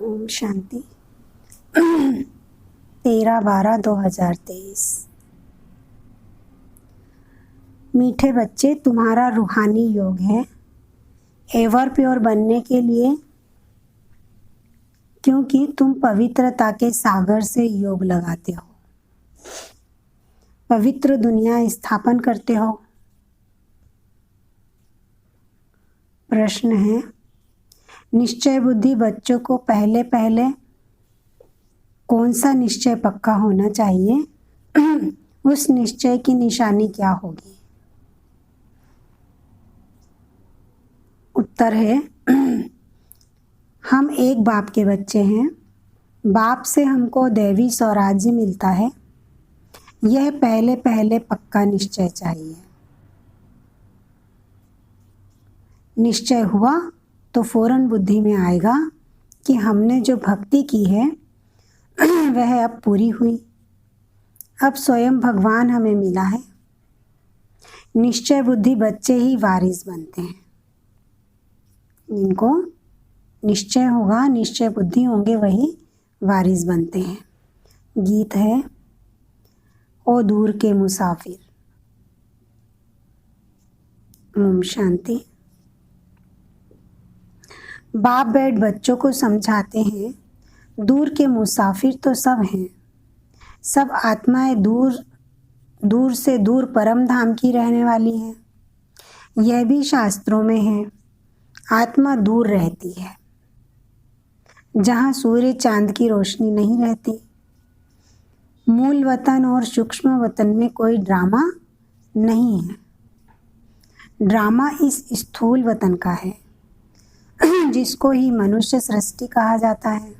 ओम शांति। 13/12/2023। मीठे बच्चे, तुम्हारा रूहानी योग है एवर प्योर बनने के लिए, क्योंकि तुम पवित्रता के सागर से योग लगाते हो, पवित्र दुनिया स्थापन करते हो। प्रश्न है, निश्चय बुद्धि बच्चों को पहले पहले कौन सा निश्चय पक्का होना चाहिए? उस निश्चय की निशानी क्या होगी? उत्तर है, हम एक बाप के बच्चे हैं। बाप से हमको दैवी स्वराज्य मिलता है। यह पहले पहले पक्का निश्चय चाहिए। निश्चय हुआ तो फौरन बुद्धि में आएगा कि हमने जो भक्ति की है वह अब पूरी हुई। अब स्वयं भगवान हमें मिला है। निश्चय बुद्धि बच्चे ही वारिस बनते हैं। जिनको निश्चय होगा, निश्चय बुद्धि होंगे, वही वारिस बनते हैं। गीत है, ओ दूर के मुसाफिर। ओम शांति। बाप बैठ बच्चों को समझाते हैं, दूर के मुसाफिर तो सब हैं। सब आत्माएं दूर दूर से दूर परम धाम की रहने वाली हैं। यह भी शास्त्रों में है। आत्मा दूर रहती है, जहाँ सूर्य चांद की रोशनी नहीं रहती। मूल वतन और सूक्ष्म वतन में कोई ड्रामा नहीं है। ड्रामा इस स्थूल वतन का है, जिसको ही मनुष्य सृष्टि कहा जाता है।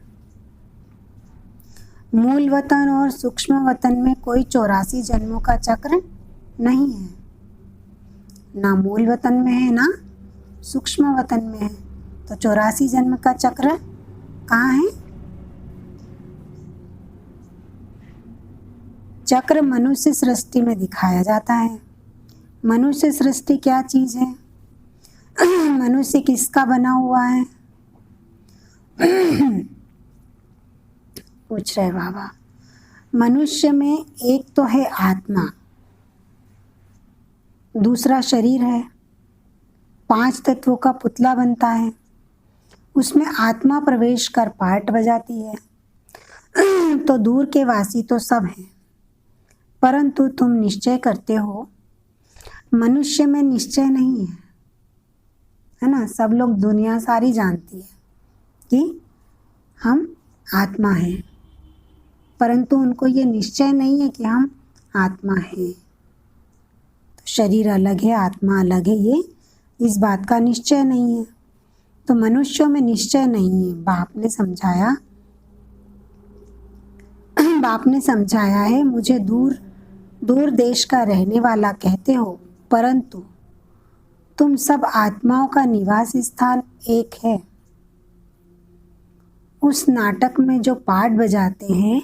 मूल वतन और सूक्ष्म वतन में कोई 84 जन्मों का चक्र नहीं है। ना मूल वतन में है, ना सूक्ष्म वतन में है। तो 84 जन्म का चक्र कहाँ है? चक्र मनुष्य सृष्टि में दिखाया जाता है। मनुष्य सृष्टि क्या चीज है? मनुष्य किसका बना हुआ है? पूछ रहे बाबा। मनुष्य में एक तो है आत्मा, दूसरा शरीर है। 5 तत्वों का पुतला बनता है। उसमें आत्मा प्रवेश कर पार्ट बजाती है। तो दूर के वासी तो सब हैं, परंतु तुम निश्चय करते हो। मनुष्य में निश्चय नहीं है ना? सब लोग, दुनिया सारी जानती है कि हम आत्मा हैं, परंतु उनको ये निश्चय नहीं है कि हम आत्मा हैं। तो शरीर अलग है, आत्मा अलग है, ये इस बात का निश्चय नहीं है। तो मनुष्यों में निश्चय नहीं है। बाप ने समझाया है, मुझे दूर दूर देश का रहने वाला कहते हो, परंतु तुम सब आत्माओं का निवास स्थान एक है। उस नाटक में जो पार्ट बजाते हैं,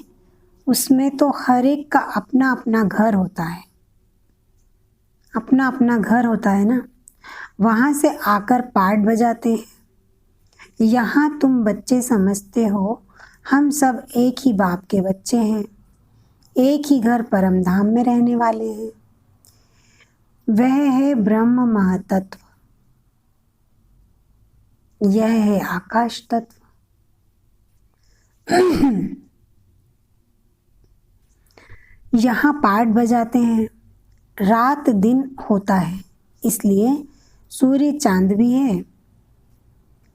उसमें तो हर एक का अपना अपना घर होता है। अपना अपना घर होता है ना, वहाँ से आकर पार्ट बजाते हैं। यहाँ तुम बच्चे समझते हो हम सब एक ही बाप के बच्चे हैं, एक ही घर परम धाम में रहने वाले हैं। वह है ब्रह्म महातत्व, यह है आकाश तत्व। यहाँ पार्ट बजाते हैं। रात दिन होता है, इसलिए सूर्य चांद भी है।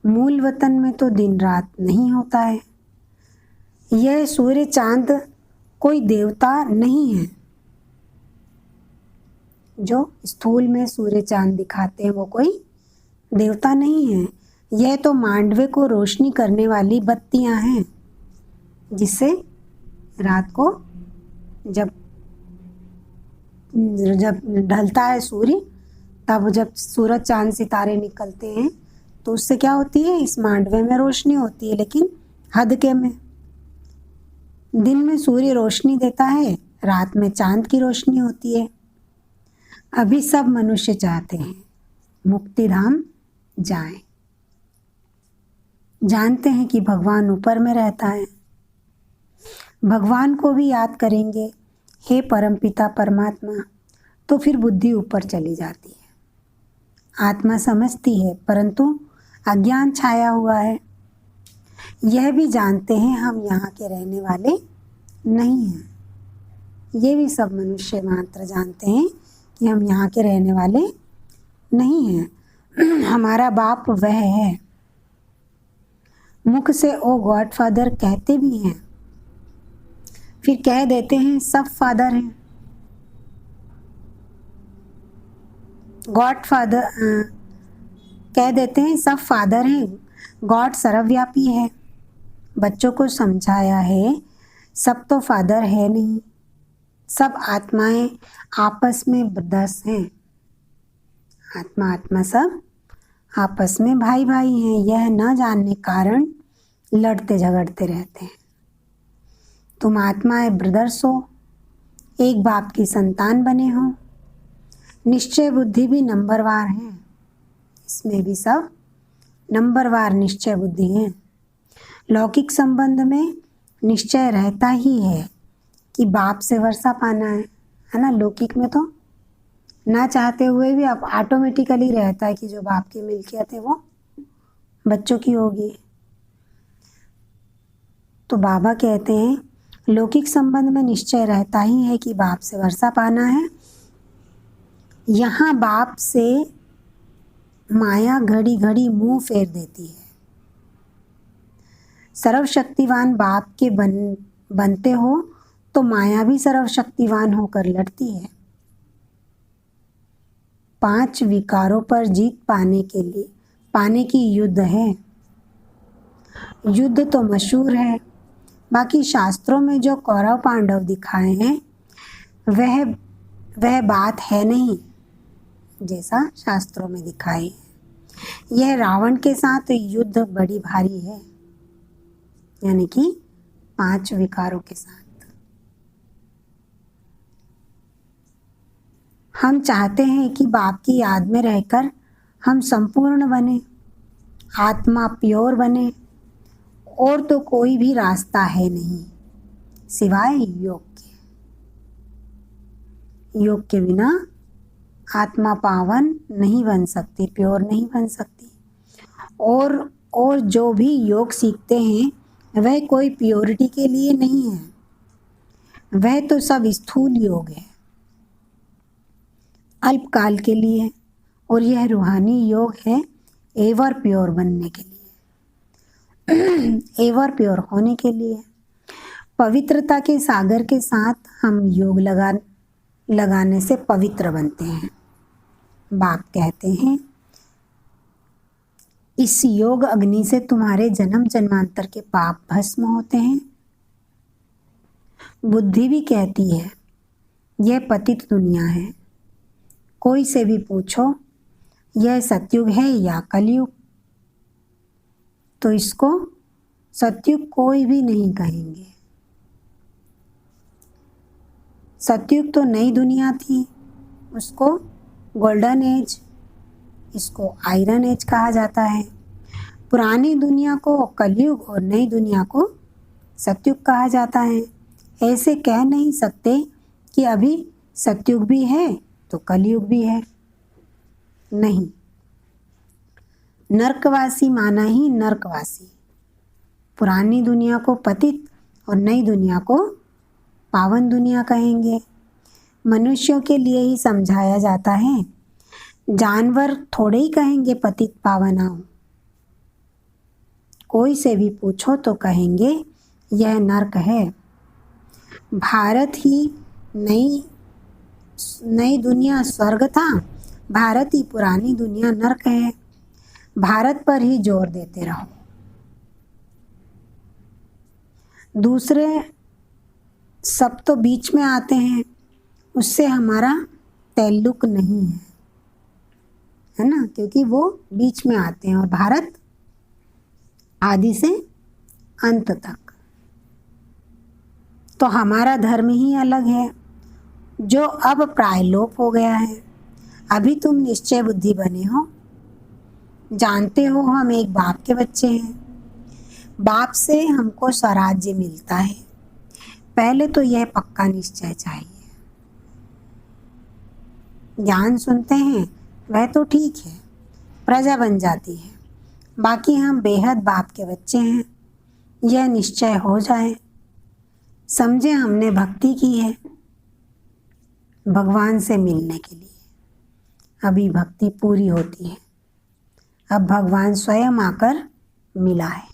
मूल वतन में तो दिन रात नहीं होता है। यह सूर्य चांद कोई देवता नहीं है। जो स्थूल में सूर्य चांद दिखाते हैं वो कोई देवता नहीं है। यह तो मांडवे को रोशनी करने वाली बत्तियां हैं, जिससे रात को जब ढलता है सूर्य, तब जब सूरज चांद सितारे निकलते हैं तो उससे क्या होती है? इस मांडवे में रोशनी होती है, लेकिन हद के में। दिन में सूर्य रोशनी देता है, रात में चांद की रोशनी होती है। अभी सब मनुष्य चाहते हैं मुक्ति धाम जाएं। जानते हैं कि भगवान ऊपर में रहता है। भगवान को भी याद करेंगे, हे परमपिता परमात्मा, तो फिर बुद्धि ऊपर चली जाती है। आत्मा समझती है परंतु अज्ञान छाया हुआ है। यह भी जानते हैं हम यहाँ के रहने वाले नहीं हैं। ये भी सब मनुष्य मात्र जानते हैं कि हम यहाँ के रहने वाले नहीं हैं। हमारा बाप वह है। मुख से ओ गॉड फादर कहते भी हैं, फिर कह देते हैं सब फादर हैं। गॉड फादर कह देते हैं सब फादर हैं, गॉड सर्वव्यापी है। बच्चों को समझाया है सब तो फादर है नहीं, सब आत्माएं आपस में ब्रदर्स हैं। आत्मा आत्मा सब आपस में भाई भाई हैं। यह न जानने कारण लड़ते झगड़ते रहते हैं। तुम आत्माएं ब्रदर्स हो, एक बाप की संतान बने हो। निश्चय बुद्धि भी नंबरवार है, इसमें भी सब नंबरवार निश्चय बुद्धि है। लौकिक संबंध में निश्चय रहता ही है कि बाप से वर्षा पाना है ना। लौकिक में तो ना चाहते हुए भी अब ऑटोमेटिकली रहता है कि जो बाप की मिल्कियत है वो बच्चों की होगी। तो बाबा कहते हैं लौकिक संबंध में निश्चय रहता ही है कि बाप से वर्षा पाना है। यहाँ बाप से माया घड़ी घड़ी मुंह फेर देती है। सर्वशक्तिवान बाप के बनते हो तो माया भी सर्वशक्तिवान होकर लड़ती है। 5 विकारों पर जीत पाने की युद्ध है। युद्ध तो मशहूर है, बाकी शास्त्रों में जो कौरव पांडव दिखाए हैं वह बात है नहीं जैसा शास्त्रों में दिखाए है। यह रावण के साथ युद्ध बड़ी भारी है, यानी कि 5 विकारों के साथ। हम चाहते हैं कि बाप की याद में रहकर हम संपूर्ण बने, आत्मा प्योर बने, और तो कोई भी रास्ता है नहीं सिवाय योग के। योग के बिना आत्मा पावन नहीं बन सकती, प्योर नहीं बन सकती। और जो भी योग सीखते हैं वह कोई प्योरिटी के लिए नहीं है, वह तो सब स्थूल योग है, अल्पकाल के लिए। और यह रूहानी योग है एवर प्योर बनने के लिए, एवर प्योर होने के लिए। पवित्रता के सागर के साथ हम योग लगाने से पवित्र बनते हैं। बाप कहते हैं इस योग अग्नि से तुम्हारे जन्म जन्मांतर के पाप भस्म होते हैं। बुद्धि भी कहती है यह पतित दुनिया है। कोई से भी पूछो यह सतयुग है या कलयुग, तो इसको सतयुग कोई भी नहीं कहेंगे। सतयुग तो नई दुनिया थी, उसको गोल्डन एज, इसको आयरन एज कहा जाता है। पुरानी दुनिया को कलयुग और नई दुनिया को सतयुग कहा जाता है। ऐसे कह नहीं सकते कि अभी सतयुग भी है तो कलयुग भी है, नहीं। नरकवासी माना ही नरकवासी। पुरानी दुनिया को पतित और नई दुनिया को पावन दुनिया कहेंगे। मनुष्यों के लिए ही समझाया जाता है, जानवर थोड़े ही कहेंगे पतित पावन आओ। कोई से भी पूछो तो कहेंगे यह नरक है। भारत ही नई दुनिया स्वर्ग था, भारत ही पुरानी दुनिया नरक है। भारत पर ही जोर देते रहो। दूसरे सब तो बीच में आते हैं, उससे हमारा ताल्लुक नहीं है ना, क्योंकि वो बीच में आते हैं। और भारत आदि से अंत तक। तो हमारा धर्म ही अलग है जो अब प्राय लोप हो गया है। अभी तुम निश्चय बुद्धि बने हो, जानते हो हम एक बाप के बच्चे हैं। बाप से हमको स्वराज्य मिलता है, पहले तो यह पक्का निश्चय चाहिए। ज्ञान सुनते हैं वह तो ठीक है, प्रजा बन जाती है, बाकी हम बेहद बाप के बच्चे हैं, यह निश्चय हो जाए। समझे हमने भक्ति की है भगवान से मिलने के लिए, अभी भक्ति पूरी होती है, अब भगवान स्वयं आकर मिला है।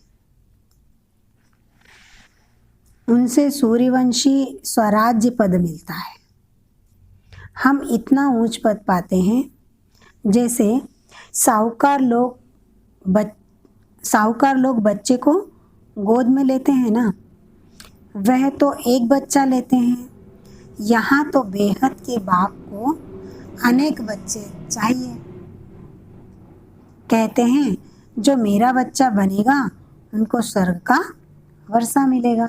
उनसे सूर्यवंशी स्वराज्य पद मिलता है। हम इतना ऊंच पद पाते हैं जैसे साहूकार लोग बच्चे को गोद में लेते हैं ना, वह तो एक बच्चा लेते हैं, यहाँ तो बेहद के बाप को अनेक बच्चे चाहिए। कहते हैं जो मेरा बच्चा बनेगा उनको स्वर्ग का वर्षा मिलेगा,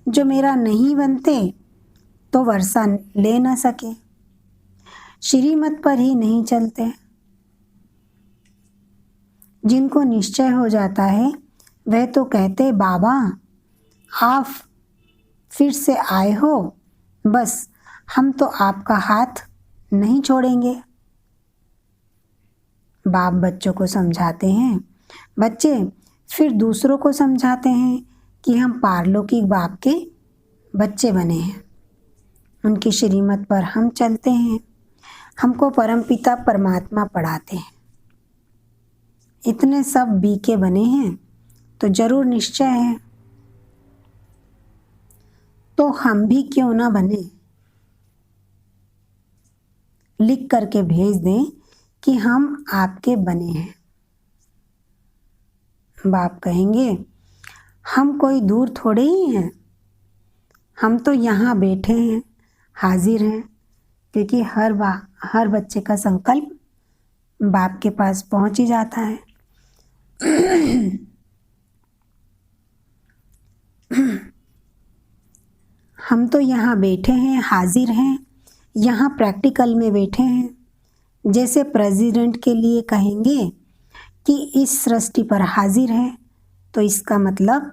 जो मेरा नहीं बनते तो वर्षा ले न सके, श्रीमत पर ही नहीं चलते। जिनको निश्चय हो जाता है वह तो कहते बाबा आप फिर से आए हो, बस हम तो आपका हाथ नहीं छोड़ेंगे। बाप बच्चों को समझाते हैं, बच्चे फिर दूसरों को समझाते हैं कि हम पारलौकिक बाप के बच्चे बने हैं, उनकी श्रीमत पर हम चलते हैं, हमको परमपिता परमात्मा पढ़ाते हैं। इतने सब बीके बने हैं तो जरूर निश्चय है, तो हम भी क्यों ना बने। लिख करके भेज दें कि हम आपके बने हैं। बाप कहेंगे हम कोई दूर थोड़े ही हैं, हम तो यहाँ बैठे हैं, हाजिर हैं, क्योंकि हर बच्चे का संकल्प बाप के पास पहुँच ही जाता है। हम तो यहाँ बैठे हैं, हाजिर हैं, यहाँ प्रैक्टिकल में बैठे हैं। जैसे प्रेसिडेंट के लिए कहेंगे कि इस सृष्टि पर हाजिर है, तो इसका मतलब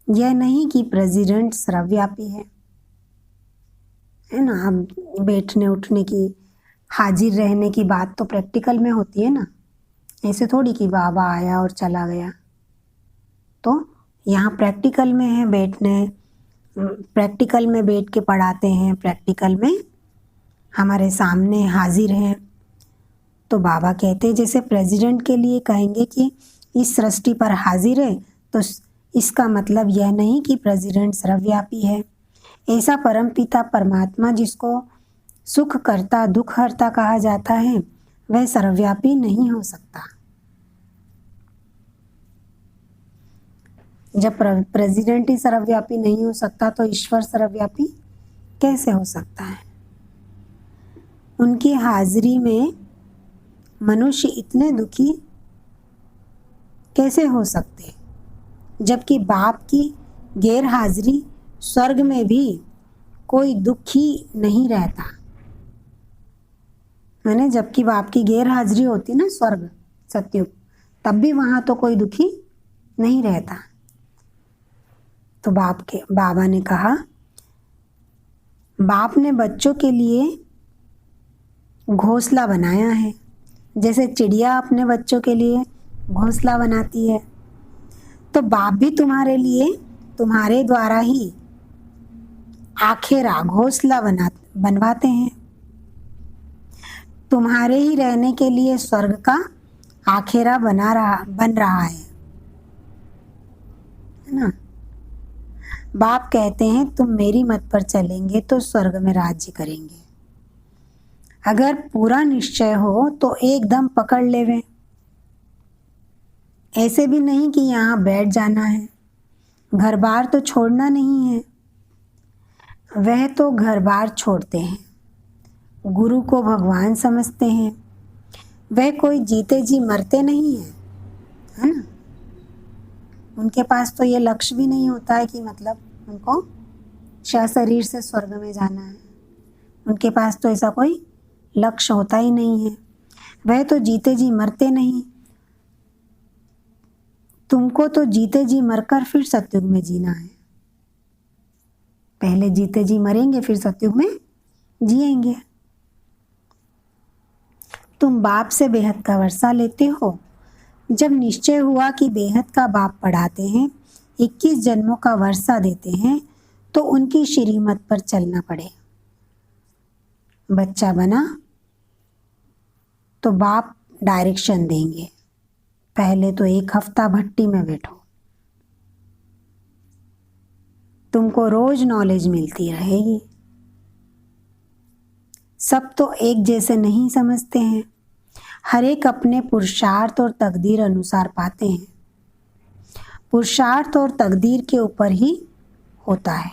यह नहीं कि प्रेसिडेंट सर्वव्यापी है ना। अब बैठने उठने की, हाजिर रहने की बात तो प्रैक्टिकल में होती है ना, ऐसे थोड़ी कि बाबा आया और चला गया। तो यहाँ प्रैक्टिकल में है, प्रैक्टिकल में बैठ के पढ़ाते हैं, प्रैक्टिकल में हमारे सामने हाजिर हैं। तो बाबा कहते हैं जैसे प्रेसिडेंट के लिए कहेंगे कि इस सृष्टि पर हाजिर है, तो इसका मतलब यह नहीं कि प्रेसिडेंट सर्वव्यापी है। ऐसा परमपिता परमात्मा जिसको सुख करता दुख हरता कहा जाता है, वह सर्वव्यापी नहीं हो सकता। जब प्रेसिडेंट ही सर्वव्यापी नहीं हो सकता तो ईश्वर सर्वव्यापी कैसे हो सकता है। उनकी हाजिरी में मनुष्य इतने दुखी कैसे हो सकते, जबकि बाप की गैर हाजिरी स्वर्ग में भी कोई दुखी नहीं रहता। मैंने जबकि बाप की गैर हाजिरी होती ना स्वर्ग सत्युग, तब भी वहाँ तो कोई दुखी नहीं रहता। तो बाबा ने कहा, बाप ने बच्चों के लिए घोंसला बनाया है, जैसे चिड़िया अपने बच्चों के लिए घोंसला बनाती है, तो बाप भी तुम्हारे लिए तुम्हारे द्वारा ही आखेरा घोंसला बनवाते हैं। तुम्हारे ही रहने के लिए स्वर्ग का आखेरा बन रहा है ना। बाप कहते हैं तुम मेरी मत पर चलेंगे तो स्वर्ग में राज्य करेंगे। अगर पूरा निश्चय हो तो एकदम पकड़ लेवे, ऐसे भी नहीं कि यहाँ बैठ जाना है, घर बार तो छोड़ना नहीं है। वह तो घर बार छोड़ते हैं, गुरु को भगवान समझते हैं, वह कोई जीते जी मरते नहीं है ना। उनके पास तो ये लक्ष्य भी नहीं होता है कि मतलब उनको शरीर से स्वर्ग में जाना है, उनके पास तो ऐसा कोई लक्ष्य होता ही नहीं है। वह तो जीते जी मरते नहीं, तुमको तो जीते जी मरकर फिर सतयुग में जीना है। पहले जीते जी मरेंगे, फिर सतयुग में जिएंगे। तुम बाप से बेहद का वर्षा लेते हो। जब निश्चय हुआ कि बेहद का बाप पढ़ाते हैं, 21 जन्मों का वर्षा देते हैं, तो उनकी श्रीमत पर चलना पड़े। बच्चा बना तो बाप डायरेक्शन देंगे, पहले तो 1 हफ्ता भट्टी में बैठो, तुमको रोज नॉलेज मिलती रहेगी। सब तो एक जैसे नहीं समझते हैं, हर एक अपने पुरुषार्थ और तकदीर अनुसार पाते हैं। पुरुषार्थ और तकदीर के ऊपर ही होता है।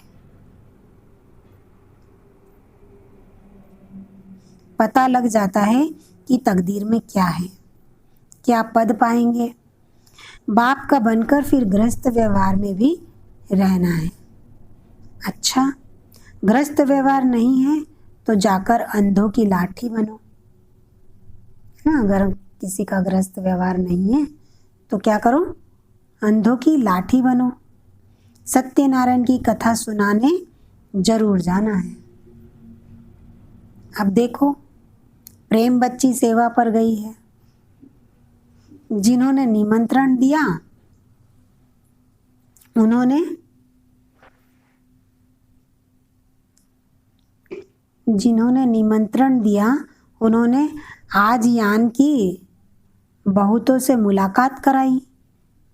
पता लग जाता है कि तकदीर में क्या है, क्या पद पाएंगे। बाप का बनकर फिर गृहस्थ व्यवहार में भी रहना है। अच्छा, गृहस्थ व्यवहार नहीं है तो जाकर अंधों की लाठी बनो ना। अगर किसी का गृहस्थ व्यवहार नहीं है तो क्या करो, अंधों की लाठी बनो। सत्यनारायण की कथा सुनाने जरूर जाना है। अब देखो, प्रेम बच्ची सेवा पर गई है। जिन्होंने निमंत्रण दिया उन्होंने आज यान की बहुतों से मुलाकात कराई,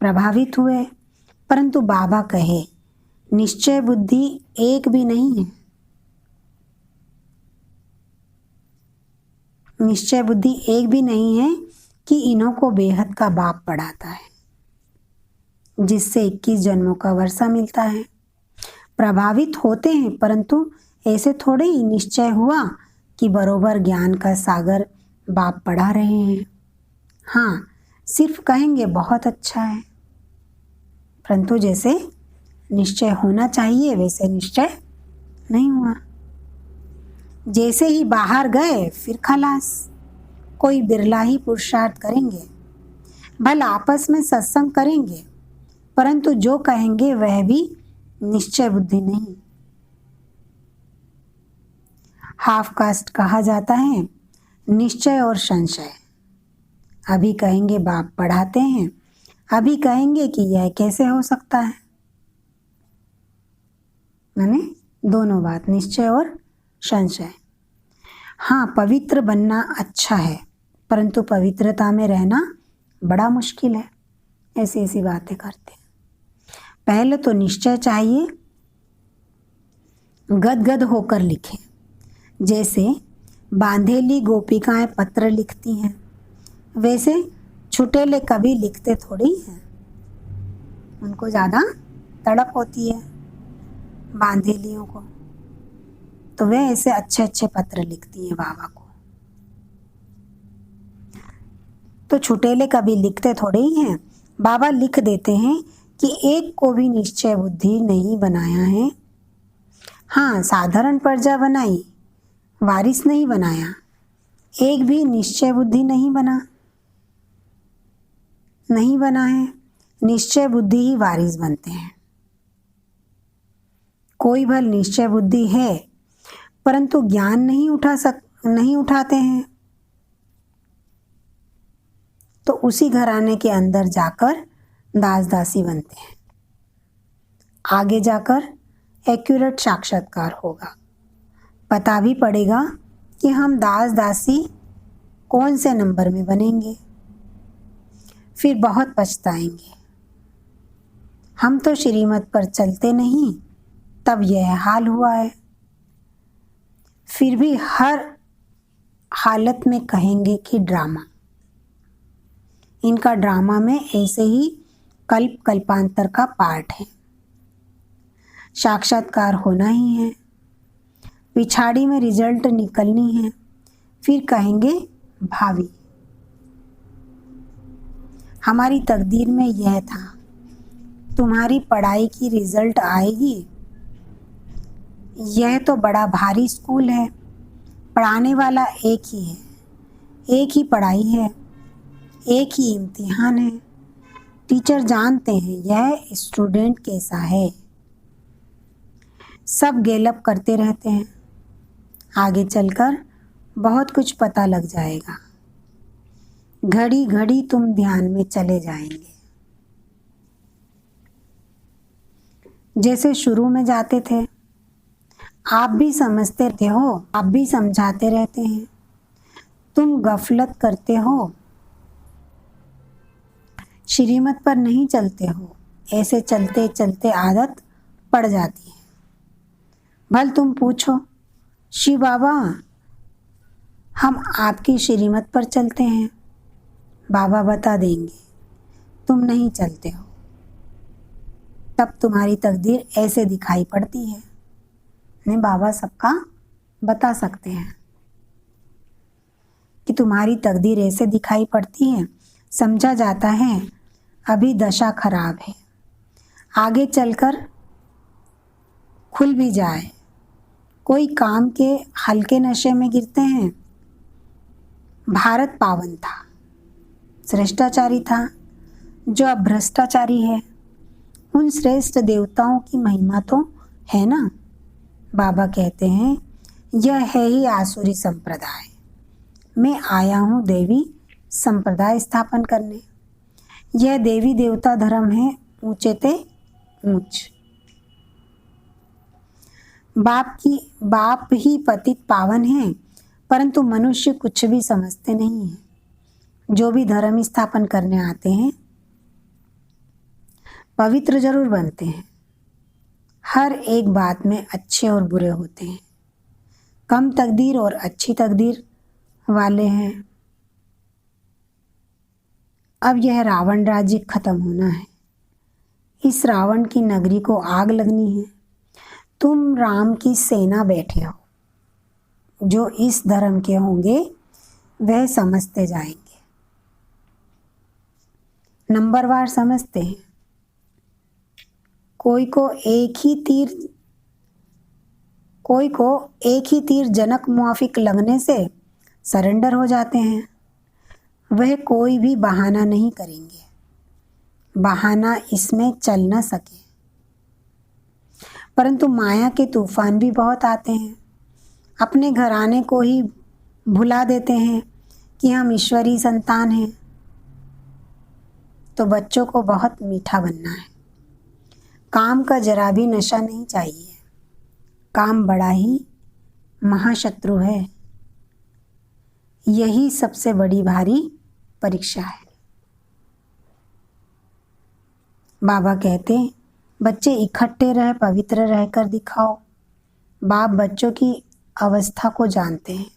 प्रभावित हुए। परंतु बाबा कहे निश्चय बुद्धि एक भी नहीं है। निश्चय बुद्धि एक भी नहीं है कि इन्हों को बेहद का बाप पढ़ाता है, जिससे 21 जन्मों का वर्षा मिलता है। प्रभावित होते हैं, परंतु ऐसे थोड़े ही निश्चय हुआ कि बरोबर ज्ञान का सागर बाप पढ़ा रहे हैं। हाँ, सिर्फ कहेंगे बहुत अच्छा है, परंतु जैसे निश्चय होना चाहिए वैसे निश्चय नहीं हुआ। जैसे ही बाहर गए फिर खलास। कोई बिरला ही पुरुषार्थ करेंगे, भला आपस में सत्संग करेंगे, परंतु जो कहेंगे वह भी निश्चय बुद्धि नहीं। हाफ कास्ट कहा जाता है निश्चय और संशय। अभी कहेंगे बाप पढ़ाते हैं, अभी कहेंगे कि यह कैसे हो सकता है। मैंने दोनों बात, निश्चय और संशय। हाँ, पवित्र बनना अच्छा है, परंतु पवित्रता में रहना बड़ा मुश्किल है। ऐसी ऐसी बातें करते हैं। पहले तो निश्चय चाहिए, गदगद होकर लिखें। जैसे बांधेली गोपिकाएं पत्र लिखती हैं, वैसे छुटेले कभी लिखते थोड़ी हैं। उनको ज़्यादा तड़प होती है बांधेलियों को, तो वे ऐसे अच्छे अच्छे पत्र लिखती हैं बाबा को। तो छुटेले कभी लिखते थोड़े ही हैं। बाबा लिख देते हैं कि एक को भी निश्चय बुद्धि नहीं बनाया है। हाँ, साधारण प्रजा बनाई, वारिस नहीं बनाया। एक भी निश्चय बुद्धि नहीं बना है। निश्चय बुद्धि ही वारिस बनते हैं। कोई भल निश्चय बुद्धि है, परंतु ज्ञान नहीं उठाते हैं, तो उसी घराने के अंदर जाकर दास दासी बनते हैं। आगे जाकर एक्यूरेट साक्षात्कार होगा, पता भी पड़ेगा कि हम दास दासी कौन से नंबर में बनेंगे। फिर बहुत पछताएंगे, हम तो श्रीमत पर चलते नहीं, तब यह हाल हुआ है। फिर भी हर हालत में कहेंगे कि ड्रामा। इनका ड्रामा में ऐसे ही कल्प कल्पांतर का पार्ट है। साक्षात्कार होना ही है, पिछाड़ी में रिजल्ट निकलनी है। फिर कहेंगे भावी। हमारी तकदीर में यह था, तुम्हारी पढ़ाई की रिजल्ट आएगी। यह तो बड़ा भारी स्कूल है, पढ़ाने वाला एक ही है, एक ही पढ़ाई है, एक ही इम्तिहान है। टीचर जानते हैं यह स्टूडेंट कैसा है। सब गैलअप करते रहते हैं। आगे चलकर बहुत कुछ पता लग जाएगा। घड़ी घड़ी तुम ध्यान में चले जाएंगे। जैसे शुरू में जाते थे, आप भी समझते रहते हो, आप भी समझाते रहते हैं। तुम गफलत करते हो, श्रीमत पर नहीं चलते हो। ऐसे चलते चलते आदत पड़ जाती है। भल तुम पूछो, शिव बाबा हम आपकी श्रीमत पर चलते हैं। बाबा बता देंगे तुम नहीं चलते हो। तब तुम्हारी तकदीर ऐसे दिखाई पड़ती है। नहीं, बाबा सबका बता सकते हैं कि तुम्हारी तकदीर ऐसे दिखाई पड़ती है। समझा जाता है अभी दशा खराब है, आगे चलकर खुल भी जाए। कोई काम के हल्के नशे में गिरते हैं। भारत पावन था, श्रेष्ठाचारी था, जो अब भ्रष्टाचारी है। उन श्रेष्ठ देवताओं की महिमा तो है ना। बाबा कहते हैं यह है ही आसुरी संप्रदाय। मैं आया हूँ देवी संप्रदाय स्थापन करने। यह देवी देवता धर्म है ऊंचे ते ऊंच। बाप ही पतित पावन है, परंतु मनुष्य कुछ भी समझते नहीं है। जो भी धर्म स्थापन करने आते हैं पवित्र जरूर बनते हैं। हर एक बात में अच्छे और बुरे होते हैं। कम तकदीर और अच्छी तकदीर वाले हैं। अब यह रावण राज्य खत्म होना है। इस रावण की नगरी को आग लगनी है। तुम राम की सेना बैठे हो। जो इस धर्म के होंगे वह समझते जाएंगे। नंबरवार समझते हैं। कोई को एक ही तीर जनक मुआफिक लगने से सरेंडर हो जाते हैं। वह कोई भी बहाना नहीं करेंगे। बहाना इसमें चल न सके। परंतु माया के तूफान भी बहुत आते हैं। अपने घराने को ही भुला देते हैं कि हम ईश्वरी संतान हैं। तो बच्चों को बहुत मीठा बनना है। काम का जरा भी नशा नहीं चाहिए। काम बड़ा ही महाशत्रु है। यही सबसे बड़ी भारी परीक्षा है। बाबा कहते हैं बच्चे इकट्ठे रह पवित्र रहकर दिखाओ। बाप बच्चों की अवस्था को जानते हैं।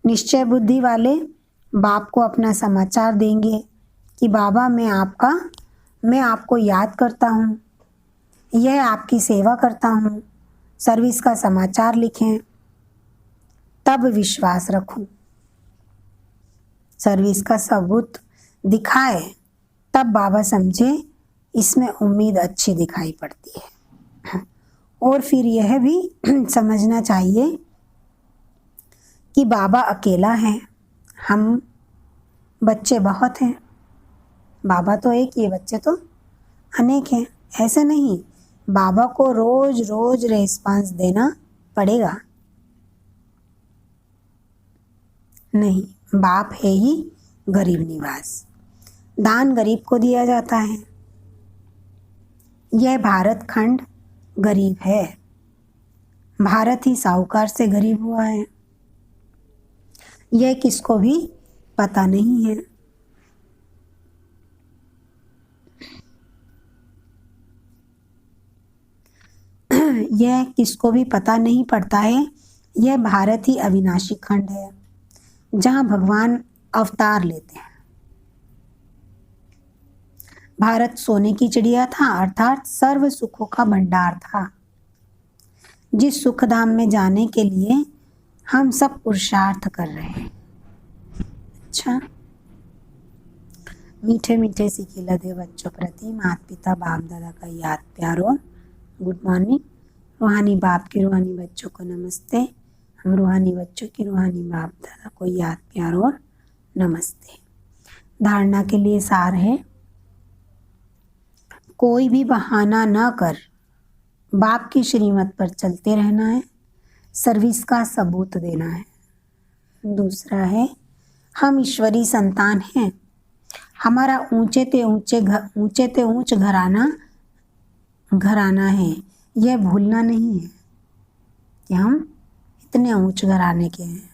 निश्चय बुद्धि वाले बाप को अपना समाचार देंगे कि बाबा मैं आपको याद करता हूँ, यह आपकी सेवा करता हूँ, सर्विस का समाचार लिखें। तब विश्वास रखूं। सर्विस का सबूत दिखाए तब बाबा समझे इसमें उम्मीद अच्छी दिखाई पड़ती है। और फिर यह भी समझना चाहिए कि बाबा अकेला है, हम बच्चे बहुत हैं। बाबा तो एक ही, बच्चे तो अनेक हैं। ऐसे नहीं, बाबा को रोज रोज रेस्पॉन्स देना पड़ेगा। नहीं, बाप है ही गरीब निवास। दान गरीब को दिया जाता है। यह भारत खंड गरीब है। भारत ही साहूकार से गरीब हुआ है। यह किसको भी पता नहीं है। यह किसको भी पता नहीं पड़ता है। यह भारत ही अविनाशी खंड है जहां भगवान अवतार लेते हैं। भारत सोने की चिड़िया था, अर्थात सर्व सुखों का भंडार था, जिस सुख धाम में जाने के लिए हम सब पुरुषार्थ कर रहे हैं। अच्छा, मीठे मीठे सीखे लदे बच्चों प्रति माता पिता बाप दादा का याद प्यार और गुड मॉर्निंग। रूहानी बाप के रूहानी बच्चों को नमस्ते। हम रूहानी बच्चों की रूहानी बाप दादा को याद प्यार और नमस्ते। धारणा के लिए सार है, कोई भी बहाना न कर बाप की श्रीमत पर चलते रहना है, सर्विस का सबूत देना है। दूसरा है, हम ईश्वरी संतान हैं, हमारा ऊंचे ते ऊंच घराना है। यह भूलना नहीं है कि हम इतने ऊंच घराने के हैं।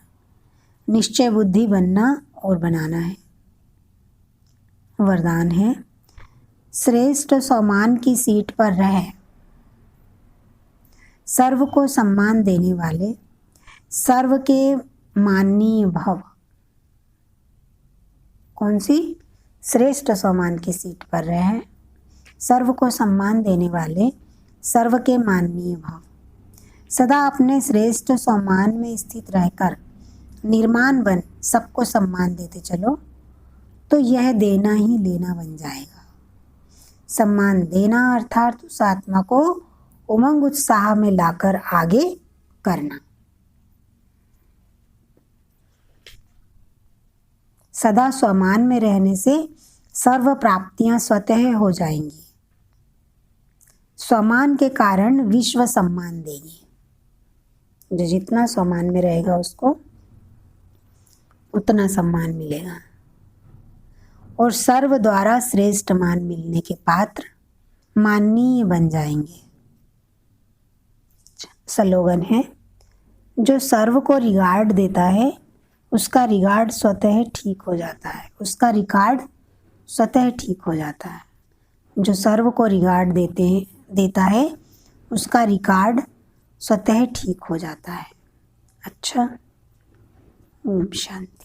निश्चय बुद्धि बनना और बनाना है। वरदान है, श्रेष्ठ सम्मान की सीट पर रह, सर्व को सम्मान देने वाले, सर्व के माननीय भव। कौन सी? श्रेष्ठ सम्मान की सीट पर रह, सर्व को सम्मान देने वाले, सर्व के माननीय भव। सदा अपने श्रेष्ठ सम्मान में स्थित रहकर निर्माण बन सबको सम्मान देते चलो, तो यह देना ही लेना बन जाएगा। सम्मान देना अर्थात उस आत्मा को उमंग उत्साह में लाकर आगे करना। सदा स्वमान में रहने से सर्व प्राप्तियां स्वतः हो जाएंगी। स्वमान के कारण विश्व सम्मान देगी। जो जितना स्वमान में रहेगा उसको उतना सम्मान मिलेगा और सर्व द्वारा श्रेष्ठ मान मिलने के पात्र माननीय बन जाएंगे। स्लोगन है, जो सर्व को रिगार्ड देता है उसका रिगार्ड स्वतः ठीक हो जाता है। उसका रिगार्ड स्वतः ठीक हो जाता है। जो सर्व को रिगार्ड देता है उसका रिगार्ड स्वतः ठीक हो जाता है। अच्छा, ओम शांति।